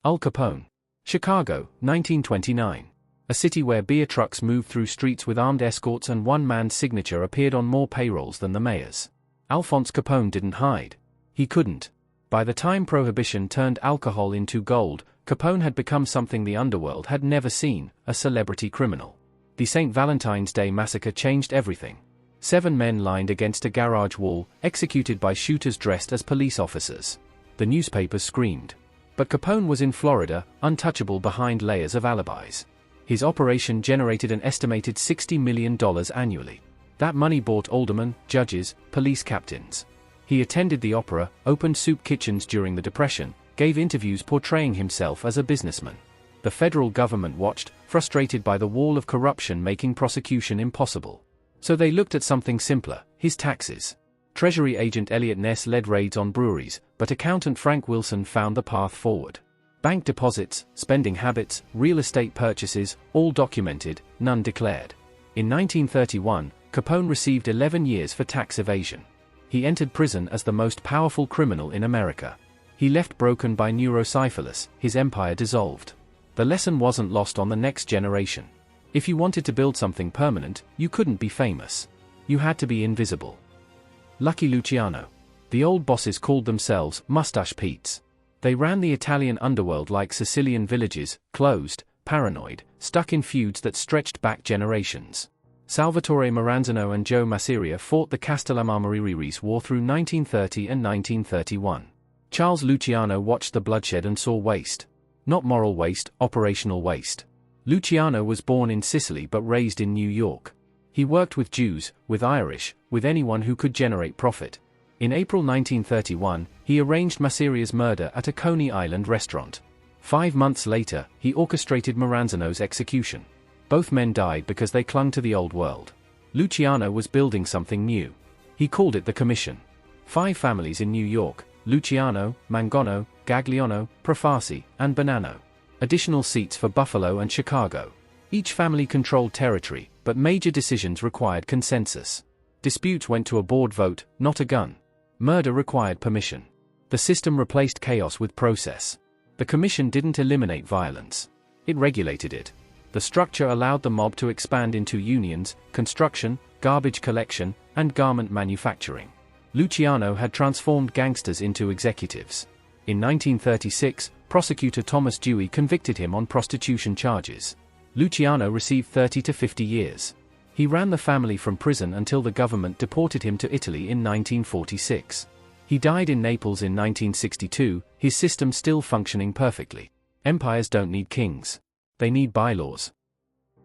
Al Capone. Chicago, 1929. A city where beer trucks moved through streets with armed escorts and one man's signature appeared on more payrolls than the mayor's. Alphonse Capone didn't hide. He couldn't. By the time Prohibition turned alcohol into gold, Capone had become something the underworld had never seen, a celebrity criminal. The St. Valentine's Day massacre changed everything. 7 men lined against a garage wall, executed by shooters dressed as police officers. The newspapers screamed. But Capone was in Florida, untouchable behind layers of alibis. His operation generated an estimated $60 million annually. That money bought aldermen, judges, police captains. He attended the opera, opened soup kitchens during the Depression, gave interviews portraying himself as a businessman. The federal government watched, frustrated by the wall of corruption making prosecution impossible. So they looked at something simpler, his taxes. Treasury agent Elliot Ness led raids on breweries, but accountant Frank Wilson found the path forward. Bank deposits, spending habits, real estate purchases, all documented, none declared. In 1931, Capone received 11 years for tax evasion. He entered prison as the most powerful criminal in America. He left broken by neurosyphilis, his empire dissolved. The lesson wasn't lost on the next generation. If you wanted to build something permanent, you couldn't be famous. You had to be invisible. Lucky Luciano. The old bosses called themselves Mustache Pete's. They ran the Italian underworld like Sicilian villages, closed, paranoid, stuck in feuds that stretched back generations. Salvatore Maranzano and Joe Masseria fought the Castellano-Mariris War through 1930 and 1931. Charles Luciano watched the bloodshed and saw waste. Not moral waste, operational waste. Luciano was born in Sicily but raised in New York. He worked with Jews, with Irish, with anyone who could generate profit. In April 1931, he arranged Masseria's murder at a Coney Island restaurant. 5 months later, he orchestrated Maranzano's execution. Both men died because they clung to the old world. Luciano was building something new. He called it the Commission. 5 families in New York: Luciano, Mangono, Gagliano, Profasi, and Bonanno. Additional seats for Buffalo and Chicago. Each family controlled territory, but major decisions required consensus. Disputes went to a board vote, not a gun. Murder required permission. The system replaced chaos with process. The commission didn't eliminate violence. It regulated it. The structure allowed the mob to expand into unions, construction, garbage collection, and garment manufacturing. Luciano had transformed gangsters into executives. In 1936, prosecutor Thomas Dewey convicted him on prostitution charges. Luciano received 30 to 50 years. He ran the family from prison until the government deported him to Italy in 1946. He died in Naples in 1962, his system still functioning perfectly. Empires don't need kings. They need bylaws.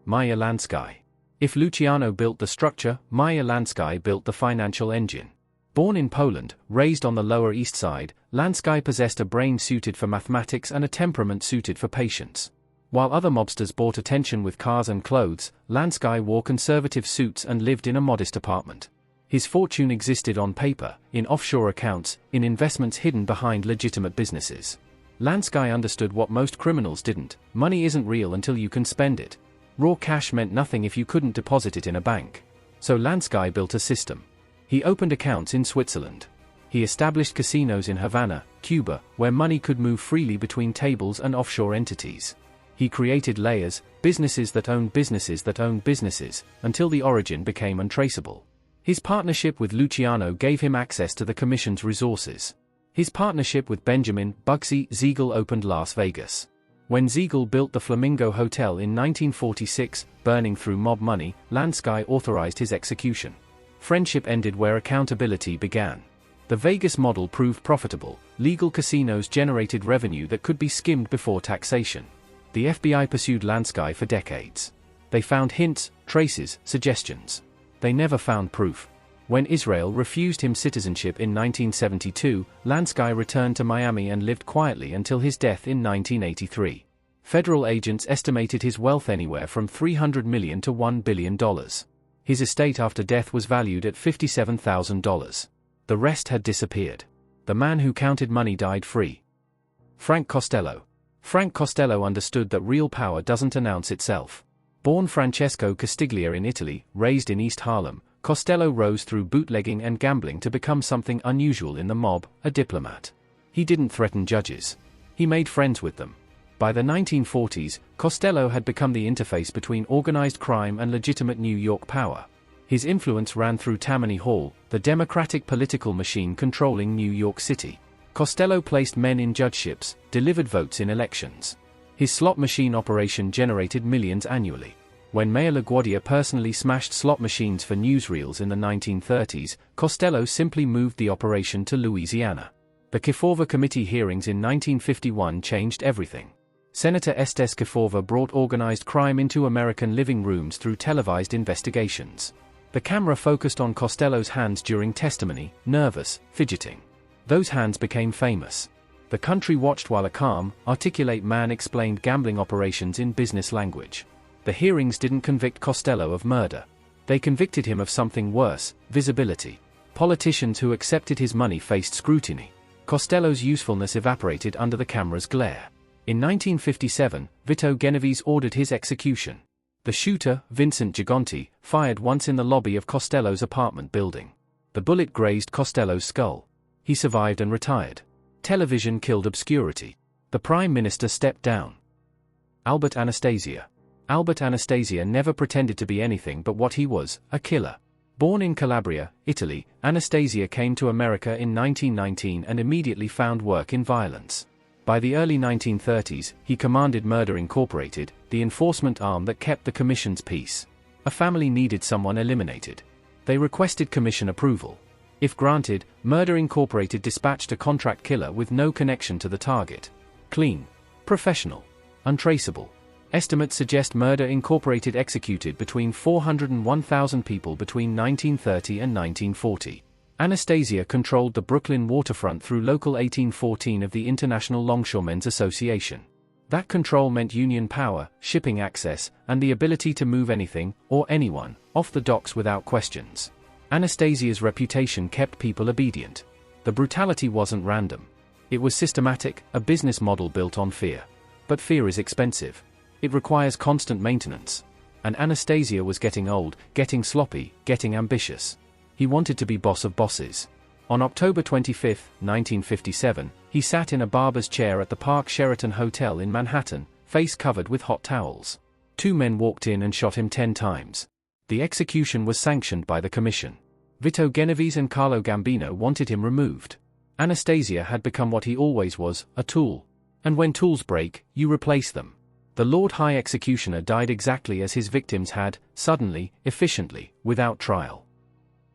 Meyer Lansky. If Luciano built the structure, Meyer Lansky built the financial engine. Born in Poland, raised on the Lower East Side, Lansky possessed a brain suited for mathematics and a temperament suited for patience. While other mobsters bought attention with cars and clothes, Lansky wore conservative suits and lived in a modest apartment. His fortune existed on paper, in offshore accounts, in investments hidden behind legitimate businesses. Lansky understood what most criminals didn't: money isn't real until you can spend it. Raw cash meant nothing if you couldn't deposit it in a bank. So Lansky built a system. He opened accounts in Switzerland. He established casinos in Havana, Cuba, where money could move freely between tables and offshore entities. He created layers, businesses that owned businesses that owned businesses, until the origin became untraceable. His partnership with Luciano gave him access to the Commission's resources. His partnership with Benjamin Bugsy Siegel opened Las Vegas. When Siegel built the Flamingo Hotel in 1946, burning through mob money, Lansky authorized his execution. Friendship ended where accountability began. The Vegas model proved profitable. Legal casinos generated revenue that could be skimmed before taxation. The FBI pursued Lansky for decades. They found hints, traces, suggestions. They never found proof. When Israel refused him citizenship in 1972, Lansky returned to Miami and lived quietly until his death in 1983. Federal agents estimated his wealth anywhere from $300 million to $1 billion. His estate after death was valued at $57,000. The rest had disappeared. The man who counted money died free. Frank Costello. Frank Costello understood that real power doesn't announce itself. Born Francesco Castiglia in Italy, raised in East Harlem, Costello rose through bootlegging and gambling to become something unusual in the mob: a diplomat. He didn't threaten judges. He made friends with them. By the 1940s, Costello had become the interface between organized crime and legitimate New York power. His influence ran through Tammany Hall, the democratic political machine controlling New York City. Costello placed men in judgeships, delivered votes in elections. His slot machine operation generated millions annually. When Meyer LaGuardia personally smashed slot machines for newsreels in the 1930s, Costello simply moved the operation to Louisiana. The Kefauver Committee hearings in 1951 changed everything. Senator Estes Kefauver brought organized crime into American living rooms through televised investigations. The camera focused on Costello's hands during testimony, nervous, fidgeting. Those hands became famous. The country watched while a calm, articulate man explained gambling operations in business language. The hearings didn't convict Costello of murder. They convicted him of something worse, visibility. Politicians who accepted his money faced scrutiny. Costello's usefulness evaporated under the camera's glare. In 1957, Vito Genovese ordered his execution. The shooter, Vincent Gigante, fired once in the lobby of Costello's apartment building. The bullet grazed Costello's skull. He survived and retired. Television killed obscurity. The Prime Minister stepped down. Albert Anastasia. Albert Anastasia never pretended to be anything but what he was, a killer. Born in Calabria, Italy, Anastasia came to America in 1919 and immediately found work in violence. By the early 1930s, he commanded Murder Incorporated, the enforcement arm that kept the Commission's peace. A family needed someone eliminated. They requested Commission approval. If granted, Murder Incorporated dispatched a contract killer with no connection to the target. Clean. Professional. Untraceable. Estimates suggest Murder Incorporated executed between 400 and 1,000 people between 1930 and 1940. Anastasia controlled the Brooklyn waterfront through Local 1814 of the International Longshoremen's Association. That control meant union power, shipping access, and the ability to move anything, or anyone, off the docks without questions. Anastasia's reputation kept people obedient. The brutality wasn't random. It was systematic, a business model built on fear. But fear is expensive. It requires constant maintenance. And Anastasia was getting old, getting sloppy, getting ambitious. He wanted to be boss of bosses. On October 25, 1957, he sat in a barber's chair at the Park Sheraton Hotel in Manhattan, face covered with hot towels. 2 men walked in and shot him 10 times. The execution was sanctioned by the Commission. Vito Genovese and Carlo Gambino wanted him removed. Anastasia had become what he always was, a tool. And when tools break, you replace them. The Lord High Executioner died exactly as his victims had, suddenly, efficiently, without trial.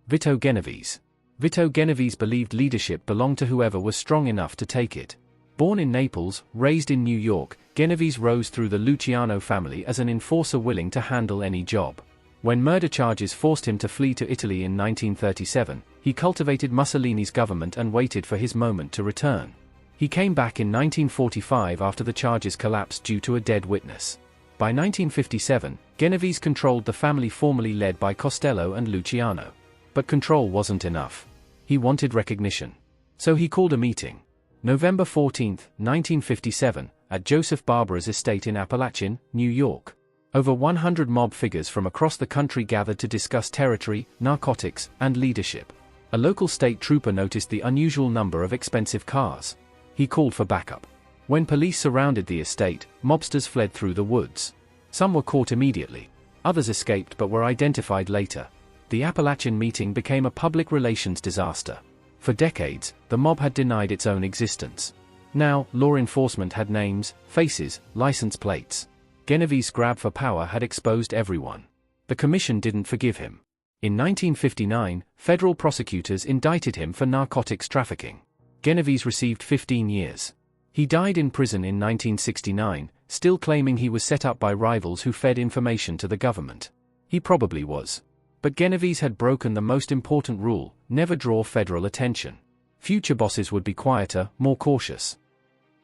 Vito Genovese. Vito Genovese believed leadership belonged to whoever was strong enough to take it. Born in Naples, raised in New York, Genovese rose through the Luciano family as an enforcer willing to handle any job. When murder charges forced him to flee to Italy in 1937, he cultivated Mussolini's government and waited for his moment to return. He came back in 1945 after the charges collapsed due to a dead witness. By 1957, Genovese controlled the family formerly led by Costello and Luciano. But control wasn't enough. He wanted recognition. So he called a meeting. November 14, 1957, at Joseph Barbara's estate in Appalachian, New York. Over 100 mob figures from across the country gathered to discuss territory, narcotics, and leadership. A local state trooper noticed the unusual number of expensive cars. He called for backup. When police surrounded the estate, mobsters fled through the woods. Some were caught immediately. Others escaped but were identified later. The Appalachian meeting became a public relations disaster. For decades, the mob had denied its own existence. Now, law enforcement had names, faces, license plates. Genovese's grab for power had exposed everyone. The Commission didn't forgive him. In 1959, federal prosecutors indicted him for narcotics trafficking. Genovese received 15 years. He died in prison in 1969, still claiming he was set up by rivals who fed information to the government. He probably was. But Genovese had broken the most important rule: never draw federal attention. Future bosses would be quieter, more cautious.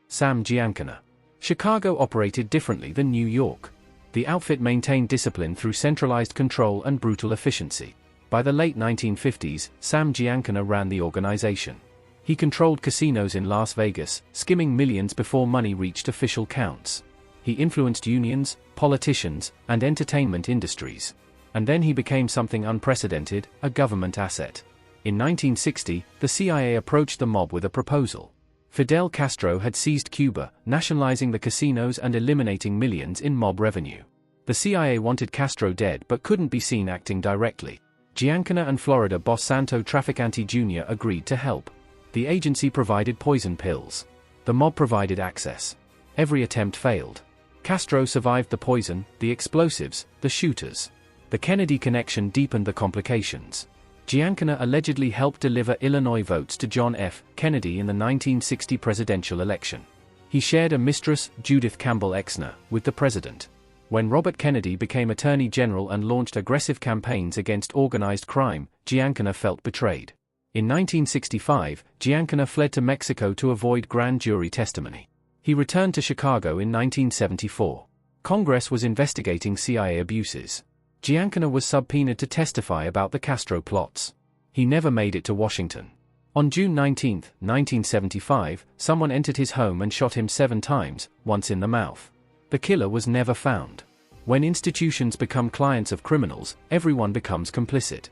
Sam Giancana. Chicago operated differently than New York. The outfit maintained discipline through centralized control and brutal efficiency. By the late 1950s, Sam Giancana ran the organization. He controlled casinos in Las Vegas, skimming millions before money reached official counts. He influenced unions, politicians, and entertainment industries. And then he became something unprecedented, a government asset. In 1960, the CIA approached the mob with a proposal. Fidel Castro had seized Cuba, nationalizing the casinos and eliminating millions in mob revenue. The CIA wanted Castro dead but couldn't be seen acting directly. Giancana and Florida boss Santo Trafficante Jr. agreed to help. The agency provided poison pills. The mob provided access. Every attempt failed. Castro survived the poison, the explosives, the shooters. The Kennedy connection deepened the complications. Giancana allegedly helped deliver Illinois votes to John F. Kennedy in the 1960 presidential election. He shared a mistress, Judith Campbell Exner, with the president. When Robert Kennedy became Attorney General and launched aggressive campaigns against organized crime, Giancana felt betrayed. In 1965, Giancana fled to Mexico to avoid grand jury testimony. He returned to Chicago in 1974. Congress was investigating CIA abuses. Giancana was subpoenaed to testify about the Castro plots. He never made it to Washington. On June 19, 1975, someone entered his home and shot him 7 times, once in the mouth. The killer was never found. When institutions become clients of criminals, everyone becomes complicit.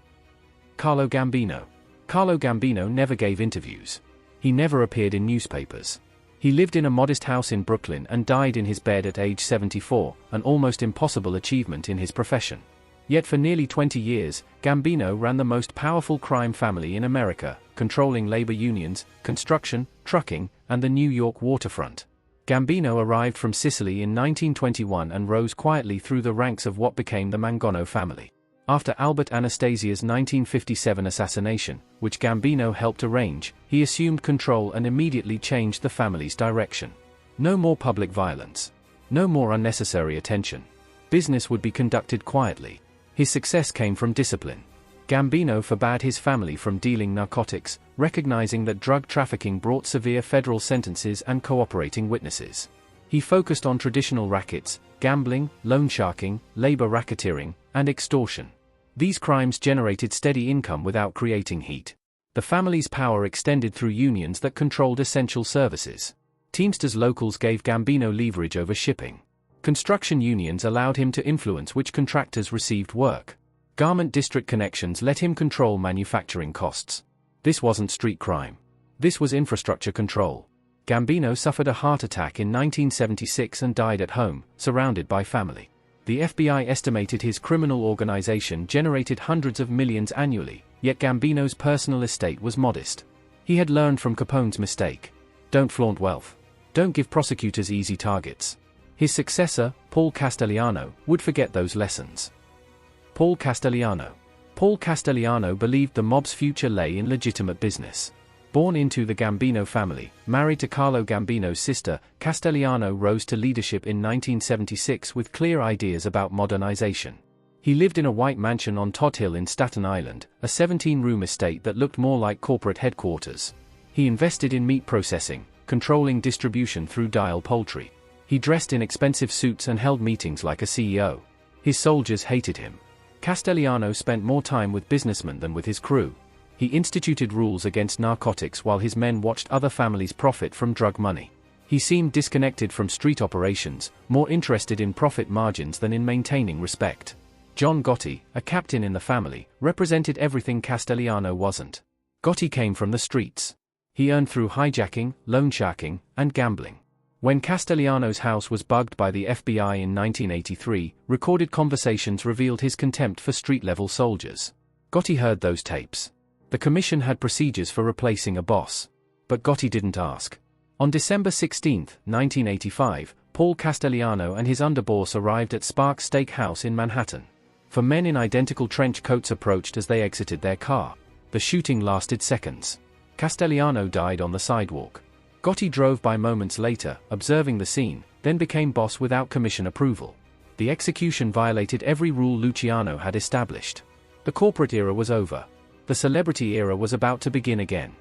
Carlo Gambino. Carlo Gambino never gave interviews. He never appeared in newspapers. He lived in a modest house in Brooklyn and died in his bed at age 74, an almost impossible achievement in his profession. Yet for nearly 20 years, Gambino ran the most powerful crime family in America, controlling labor unions, construction, trucking, and the New York waterfront. Gambino arrived from Sicily in 1921 and rose quietly through the ranks of what became the Mangonno family. After Albert Anastasia's 1957 assassination, which Gambino helped arrange, he assumed control and immediately changed the family's direction. No more public violence. No more unnecessary attention. Business would be conducted quietly. His success came from discipline. Gambino forbade his family from dealing narcotics, recognizing that drug trafficking brought severe federal sentences and cooperating witnesses. He focused on traditional rackets, gambling, loan sharking, labor racketeering, and extortion. These crimes generated steady income without creating heat. The family's power extended through unions that controlled essential services. Teamsters locals gave Gambino leverage over shipping. Construction unions allowed him to influence which contractors received work. Garment district connections let him control manufacturing costs. This wasn't street crime. This was infrastructure control. Gambino suffered a heart attack in 1976 and died at home, surrounded by family. The FBI estimated his criminal organization generated hundreds of millions annually, yet Gambino's personal estate was modest. He had learned from Capone's mistake. Don't flaunt wealth. Don't give prosecutors easy targets. His successor, Paul Castellano, would forget those lessons. Paul Castellano. Paul Castellano believed the mob's future lay in legitimate business. Born into the Gambino family, married to Carlo Gambino's sister, Castellano rose to leadership in 1976 with clear ideas about modernization. He lived in a white mansion on Todd Hill in Staten Island, a 17-room estate that looked more like corporate headquarters. He invested in meat processing, controlling distribution through Dial Poultry. He dressed in expensive suits and held meetings like a CEO. His soldiers hated him. Castellano spent more time with businessmen than with his crew. He instituted rules against narcotics while his men watched other families profit from drug money. He seemed disconnected from street operations, more interested in profit margins than in maintaining respect. John Gotti, a captain in the family, represented everything Castellano wasn't. Gotti came from the streets. He earned through hijacking, loan sharking, and gambling. When Castellano's house was bugged by the FBI in 1983, recorded conversations revealed his contempt for street-level soldiers. Gotti heard those tapes. The commission had procedures for replacing a boss. But Gotti didn't ask. On December 16, 1985, Paul Castellano and his underboss arrived at Sparks Steakhouse in Manhattan. Four men in identical trench coats approached as they exited their car. The shooting lasted seconds. Castellano died on the sidewalk. Gotti drove by moments later, observing the scene, then became boss without commission approval. The execution violated every rule Luciano had established. The corporate era was over. The celebrity era was about to begin again.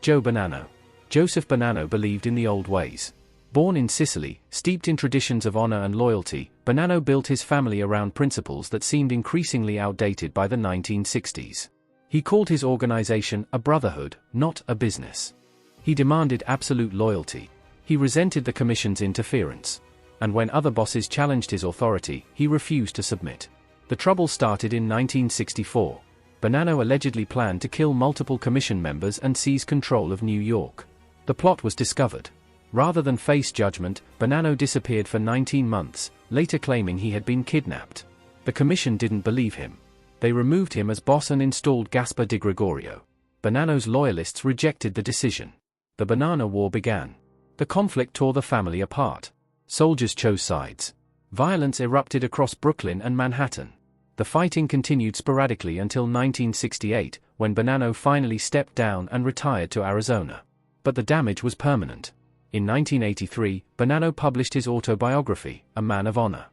Joe Bonanno. Joseph Bonanno believed in the old ways. Born in Sicily, steeped in traditions of honor and loyalty, Bonanno built his family around principles that seemed increasingly outdated by the 1960s. He called his organization a brotherhood, not a business. He demanded absolute loyalty. He resented the commission's interference. And when other bosses challenged his authority, he refused to submit. The trouble started in 1964. Bonanno allegedly planned to kill multiple commission members and seize control of New York. The plot was discovered. Rather than face judgment, Bonanno disappeared for 19 months, later claiming he had been kidnapped. The commission didn't believe him. They removed him as boss and installed Gaspar di Gregorio. Bonanno's loyalists rejected the decision. The Banana War began. The conflict tore the family apart. Soldiers chose sides. Violence erupted across Brooklyn and Manhattan. The fighting continued sporadically until 1968, when Bonanno finally stepped down and retired to Arizona. But the damage was permanent. In 1983, Bonanno published his autobiography, A Man of Honor.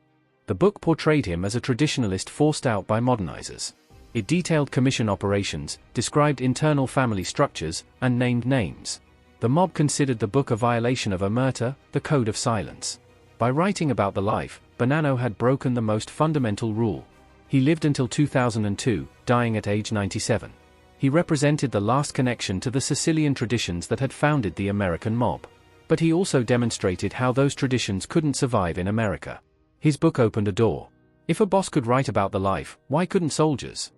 The book portrayed him as a traditionalist forced out by modernizers. It detailed commission operations, described internal family structures, and named names. The mob considered the book a violation of omerta, the code of silence. By writing about the life, Bonanno had broken the most fundamental rule. He lived until 2002, dying at age 97. He represented the last connection to the Sicilian traditions that had founded the American mob. But he also demonstrated how those traditions couldn't survive in America. His book opened a door. If a boss could write about the life, why couldn't soldiers?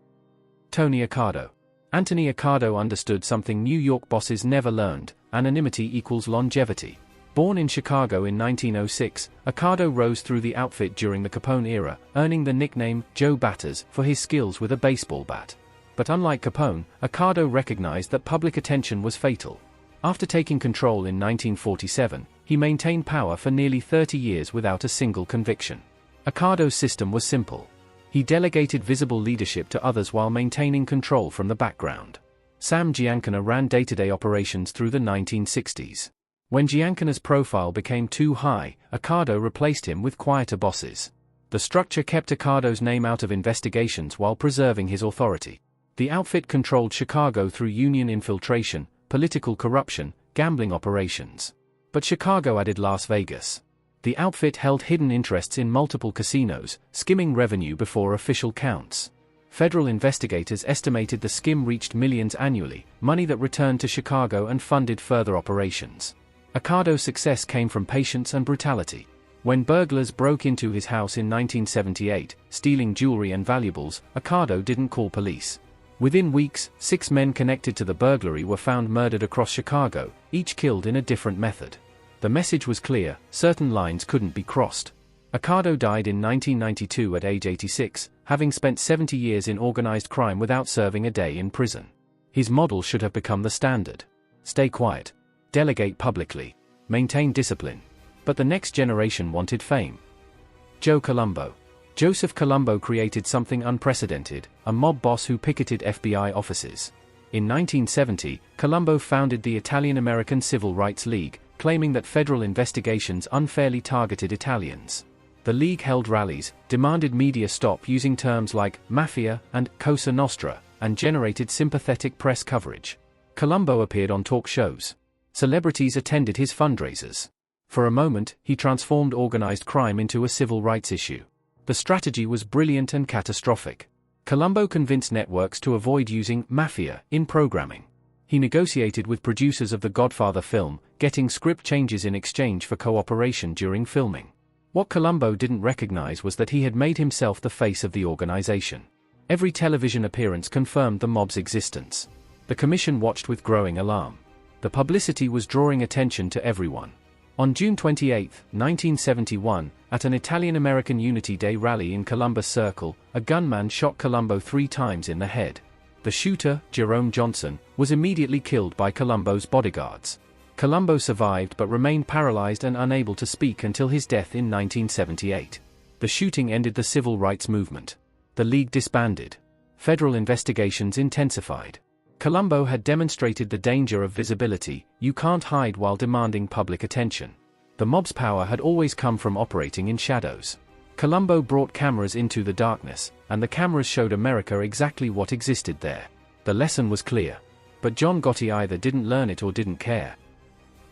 Tony Accardo. Anthony Accardo understood something New York bosses never learned: anonymity equals longevity. Born in Chicago in 1906, Accardo rose through the outfit during the Capone era, earning the nickname Joe Batters for his skills with a baseball bat. But unlike Capone, Accardo recognized that public attention was fatal. After taking control in 1947, he maintained power for nearly 30 years without a single conviction. Accardo's system was simple. He delegated visible leadership to others while maintaining control from the background. Sam Giancana ran day-to-day operations through the 1960s. When Giancana's profile became too high, Accardo replaced him with quieter bosses. The structure kept Accardo's name out of investigations while preserving his authority. The outfit controlled Chicago through union infiltration, political corruption, gambling operations. But Chicago added Las Vegas. The outfit held hidden interests in multiple casinos, skimming revenue before official counts. Federal investigators estimated the skim reached millions annually, money that returned to Chicago and funded further operations. Accardo's success came from patience and brutality. When burglars broke into his house in 1978, stealing jewelry and valuables, Accardo didn't call police. Within weeks, 6 men connected to the burglary were found murdered across Chicago, each killed in a different method. The message was clear: certain lines couldn't be crossed. Accardo died in 1992 at age 86, having spent 70 years in organized crime without serving a day in prison. His model should have become the standard. Stay quiet. Delegate publicly. Maintain discipline. But the next generation wanted fame. Joe Colombo. Joseph Colombo created something unprecedented, a mob boss who picketed FBI offices. In 1970, Colombo founded the Italian-American Civil Rights League, claiming that federal investigations unfairly targeted Italians. The League held rallies, demanded media stop using terms like mafia and Cosa Nostra, and generated sympathetic press coverage. Colombo appeared on talk shows. Celebrities attended his fundraisers. For a moment, he transformed organized crime into a civil rights issue. The strategy was brilliant and catastrophic. Colombo convinced networks to avoid using mafia in programming. He negotiated with producers of The Godfather film, getting script changes in exchange for cooperation during filming. What Colombo didn't recognize was that he had made himself the face of the organization. Every television appearance confirmed the mob's existence. The commission watched with growing alarm. The publicity was drawing attention to everyone. On June 28, 1971, at an Italian-American Unity Day rally in Columbus Circle, a gunman shot Colombo 3 times in the head. The shooter, Jerome Johnson, was immediately killed by Colombo's bodyguards. Colombo survived but remained paralyzed and unable to speak until his death in 1978. The shooting ended the civil rights movement. The League disbanded. Federal investigations intensified. Colombo had demonstrated the danger of visibility: you can't hide while demanding public attention. The mob's power had always come from operating in shadows. Colombo brought cameras into the darkness, and the cameras showed America exactly what existed there. The lesson was clear. But John Gotti either didn't learn it or didn't care.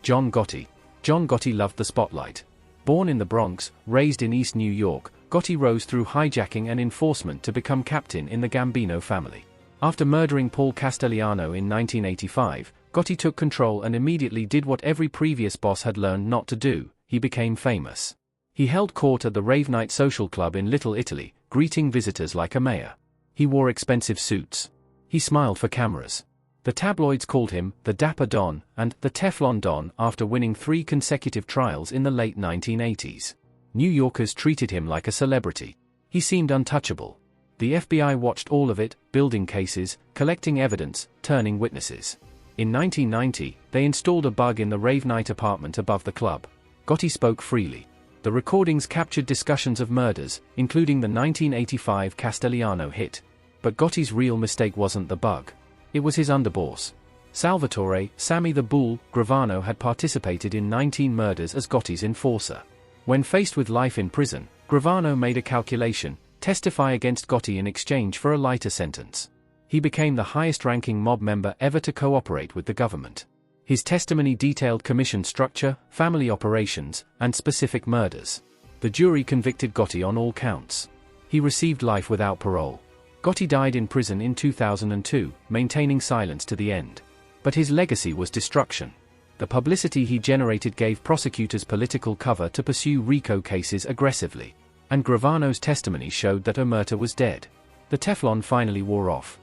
John Gotti. John Gotti loved the spotlight. Born in the Bronx, raised in East New York, Gotti rose through hijacking and enforcement to become captain in the Gambino family. After murdering Paul Castellano in 1985, Gotti took control and immediately did what every previous boss had learned not to do: he became famous. He held court at the Rave Night Social Club in Little Italy, greeting visitors like a mayor. He wore expensive suits. He smiled for cameras. The tabloids called him the Dapper Don and the Teflon Don after winning 3 consecutive trials in the late 1980s. New Yorkers treated him like a celebrity. He seemed untouchable. The FBI watched all of it, building cases, collecting evidence, turning witnesses. In 1990, they installed a bug in the rave night apartment above the club. Gotti spoke freely. The recordings captured discussions of murders, including the 1985 Castellano hit. But Gotti's real mistake wasn't the bug. It was his underboss. Salvatore "Sammy the Bull" Gravano had participated in 19 murders as Gotti's enforcer. When faced with life in prison, Gravano made a calculation: testify against Gotti in exchange for a lighter sentence. He became the highest-ranking mob member ever to cooperate with the government. His testimony detailed commission structure, family operations, and specific murders. The jury convicted Gotti on all counts. He received life without parole. Gotti died in prison in 2002, maintaining silence to the end. But his legacy was destruction. The publicity he generated gave prosecutors political cover to pursue RICO cases aggressively. And Gravano's testimony showed that Omerta was dead. The Teflon finally wore off.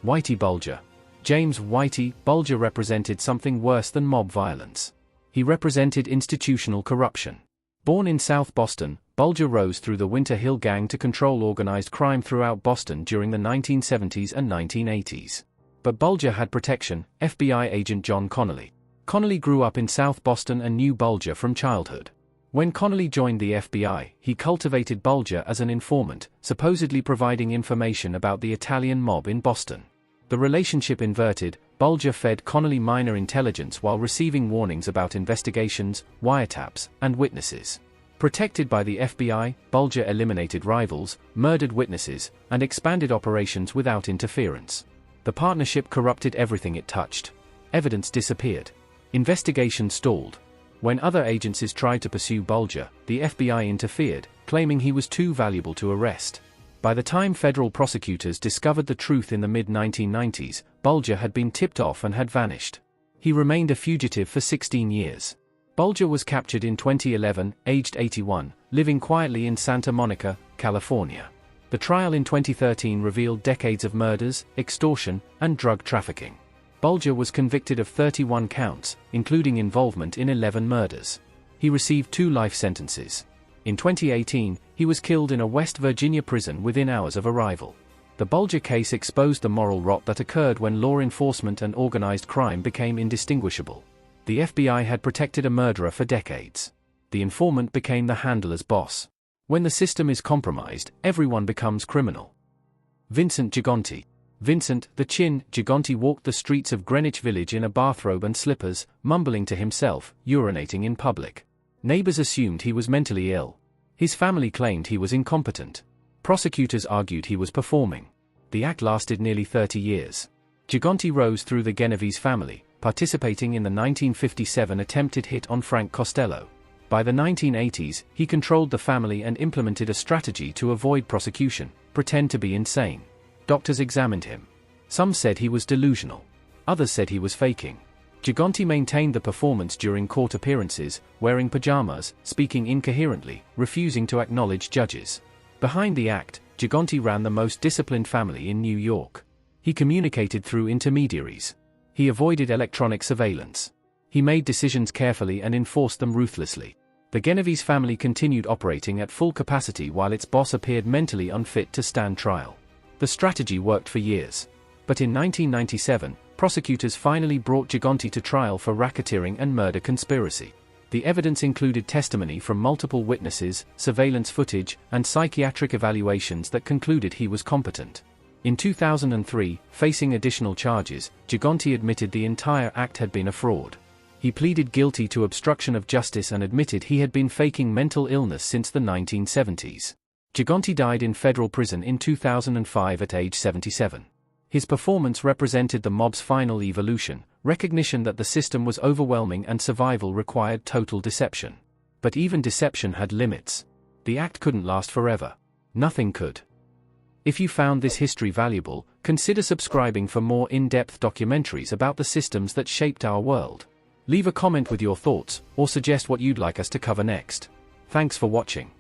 Whitey Bulger. James Whitey Bulger represented something worse than mob violence. He represented institutional corruption. Born in South Boston, Bulger rose through the Winter Hill Gang to control organized crime throughout Boston during the 1970s and 1980s. But Bulger had protection: FBI agent John Connolly. Connolly grew up in South Boston and knew Bulger from childhood. When Connolly joined the FBI, he cultivated Bulger as an informant, supposedly providing information about the Italian mob in Boston. The relationship inverted: Bulger fed Connolly minor intelligence while receiving warnings about investigations, wiretaps, and witnesses. Protected by the FBI, Bulger eliminated rivals, murdered witnesses, and expanded operations without interference. The partnership corrupted everything it touched. Evidence disappeared. Investigation stalled. When other agencies tried to pursue Bulger, the FBI interfered, claiming he was too valuable to arrest. By the time federal prosecutors discovered the truth in the mid-1990s, Bulger had been tipped off and had vanished. He remained a fugitive for 16 years. Bulger was captured in 2011, aged 81, living quietly in Santa Monica, California. The trial in 2013 revealed decades of murders, extortion, and drug trafficking. Bulger was convicted of 31 counts, including involvement in 11 murders. He received 2 life sentences. In 2018, he was killed in a West Virginia prison within hours of arrival. The Bulger case exposed the moral rot that occurred when law enforcement and organized crime became indistinguishable. The FBI had protected a murderer for decades. The informant became the handler's boss. When the system is compromised, everyone becomes criminal. Vincent Gigante. Vincent, the Chin, Gigante walked the streets of Greenwich Village in a bathrobe and slippers, mumbling to himself, urinating in public. Neighbors assumed he was mentally ill. His family claimed he was incompetent. Prosecutors argued he was performing. The act lasted nearly 30 years. Gigante rose through the Genovese family, participating in the 1957 attempted hit on Frank Costello. By the 1980s, he controlled the family and implemented a strategy to avoid prosecution: pretend to be insane. Doctors examined him. Some said he was delusional. Others said he was faking. Gigante maintained the performance during court appearances, wearing pajamas, speaking incoherently, refusing to acknowledge judges. Behind the act, Gigante ran the most disciplined family in New York. He communicated through intermediaries. He avoided electronic surveillance. He made decisions carefully and enforced them ruthlessly. The Genovese family continued operating at full capacity while its boss appeared mentally unfit to stand trial. The strategy worked for years. But in 1997, prosecutors finally brought Gigante to trial for racketeering and murder conspiracy. The evidence included testimony from multiple witnesses, surveillance footage, and psychiatric evaluations that concluded he was competent. In 2003, facing additional charges, Gigante admitted the entire act had been a fraud. He pleaded guilty to obstruction of justice and admitted he had been faking mental illness since the 1970s. Gigante died in federal prison in 2005 at age 77. His performance represented the mob's final evolution, recognition that the system was overwhelming and survival required total deception. But even deception had limits. The act couldn't last forever. Nothing could. If you found this history valuable, consider subscribing for more in-depth documentaries about the systems that shaped our world. Leave a comment with your thoughts, or suggest what you'd like us to cover next. Thanks for watching.